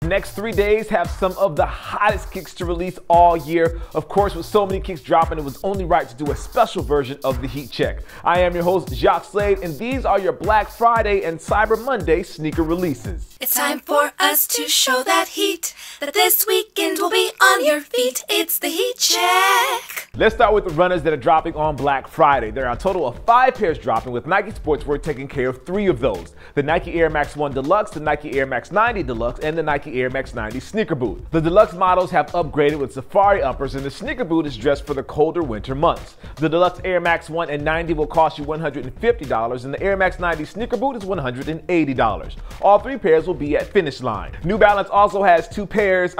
The next 3 days have some of the hottest kicks to release all year. Of course, with so many kicks dropping, it was only right to do a special version of the Heat Check. I am your host, Jacques Slade, and these are your Black Friday and Cyber Monday sneaker releases. It's time for us to show that heat, that this weekend will be on your feet. It's the Heat Check. Let's start with the runners that are dropping on Black Friday. There are a total of 5 pairs dropping, with Nike Sportswear taking care of 3 of those. The Nike Air Max 1 Deluxe, the Nike Air Max 90 Deluxe, and the Nike Air Max 90 Sneaker Boot. The Deluxe models have upgraded with safari uppers, and the Sneaker Boot is dressed for the colder winter months. The Deluxe Air Max 1 and 90 will cost you $150, and the Air Max 90 Sneaker Boot is $180. All 3 pairs will be at Finish Line. New Balance also has 2 pairs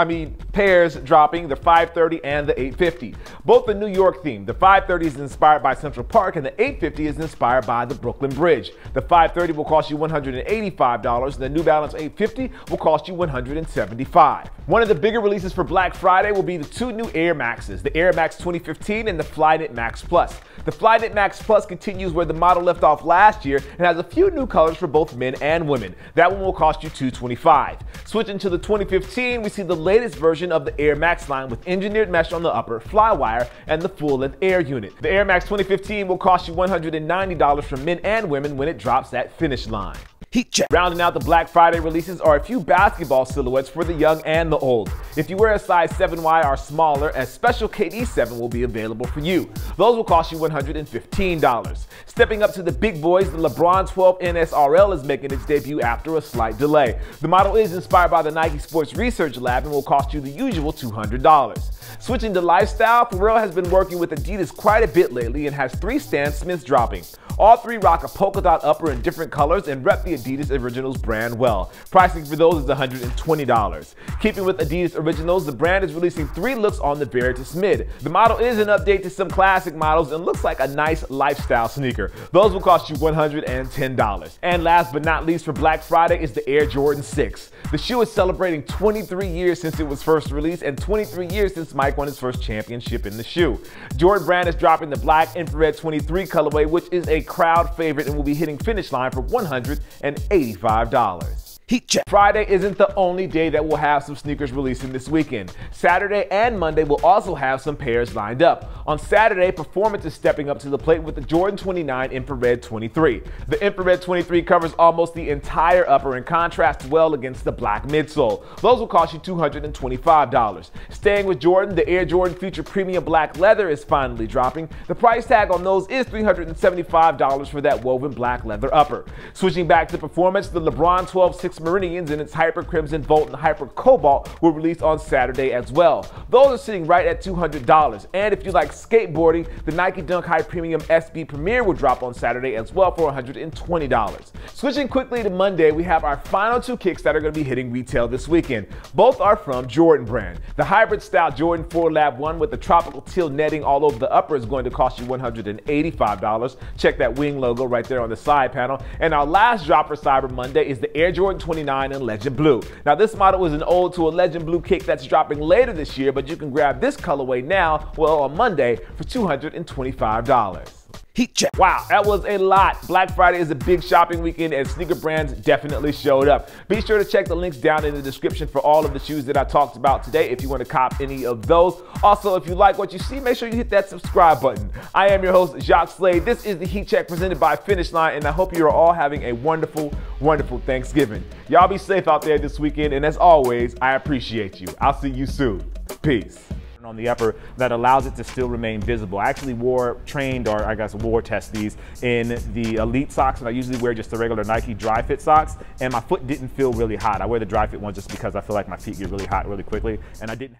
dropping, the 530 and the 850. Both the New York theme. The 530 is inspired by Central Park, and the 850 is inspired by the Brooklyn Bridge. The 530 will cost you $185, and the New Balance 850 will cost you $175. One of the bigger releases for Black Friday will be the 2 new Air Maxes, the Air Max 2015 and the Flyknit Max Plus. The Flyknit Max Plus continues where the model left off last year and has a few new colors for both men and women. That one will cost you $225. Switching to the 2015, we see the latest version of the Air Max line with engineered mesh on the upper, Flywire, and the full-length Air unit. The Air Max 2015 will cost you $190 for men and women when it drops at Finish Line. Heat Check. Rounding out the Black Friday releases are a few basketball silhouettes for the young and the old. If you wear a size 7Y or smaller, a special KD 7 will be available for you. Those will cost you $115. Stepping up to the big boys, the LeBron 12 NSRL is making its debut after a slight delay. The model is inspired by the Nike Sports Research Lab and will cost you the usual $200. Switching to lifestyle, Pharrell has been working with Adidas quite a bit lately and has 3 Stan Smiths dropping. All 3 rock a polka dot upper in different colors and rep the Adidas Originals brand well. Pricing for those is $120. Keeping with Adidas Originals, the brand is releasing 3 looks on the Veritas Mid. The model is an update to some classic models and looks like a nice lifestyle sneaker. Those will cost you $110. And last but not least for Black Friday is the Air Jordan 6. The shoe is celebrating 23 years since it was first released and 23 years since Mike won his first championship in the shoe. Jordan brand is dropping the Black Infrared 23 colorway, which is a crowd favorite and will be hitting Finish Line for $185. Heat Check. Friday isn't the only day that will have some sneakers releasing this weekend. Saturday and Monday will also have some pairs lined up. On Saturday, Performance is stepping up to the plate with the Jordan 29 Infrared 23. The Infrared 23 covers almost the entire upper and contrasts well against the black midsole. Those will cost you $225. Staying with Jordan, the Air Jordan Future Premium Black Leather is finally dropping. The price tag on those is $375 for that woven black leather upper. Switching back to Performance, the LeBron 12 6 Meridians in its Hyper Crimson Volt and Hyper Cobalt will release on Saturday as well. Those are sitting right at $200. And if you like skateboarding, the Nike Dunk High Premium SB Premier will drop on Saturday as well for $120. Switching quickly to Monday, we have our final 2 kicks that are going to be hitting retail this weekend. Both are from Jordan brand. The hybrid style Jordan 4 Lab 1 with the tropical teal netting all over the upper is going to cost you $185. Check that wing logo right there on the side panel. And our last drop for Cyber Monday is the Air Jordan 29 in Legend Blue. Now this model is an ode to a Legend Blue kick that's dropping later this year, but you can grab this colorway now, well on Monday, for $225. Heat Check. Wow, that was a lot. Black Friday is a big shopping weekend and sneaker brands definitely showed up. Be sure to check the links down in the description for all of the shoes that I talked about today if you want to cop any of those. Also, if you like what you see, make sure you hit that subscribe button. I am your host, Jacques Slade. This is the Heat Check presented by Finish Line, and I hope you are all having a wonderful, wonderful Thanksgiving. Y'all be safe out there this weekend, and as always, I appreciate you. I'll see you soon. Peace. On the upper that allows it to still remain visible. I actually wore test these in the Elite socks, and I usually wear just the regular Nike dry fit socks, and my foot didn't feel really hot. I wear the dry fit one just because I feel like my feet get really hot really quickly, and I didn't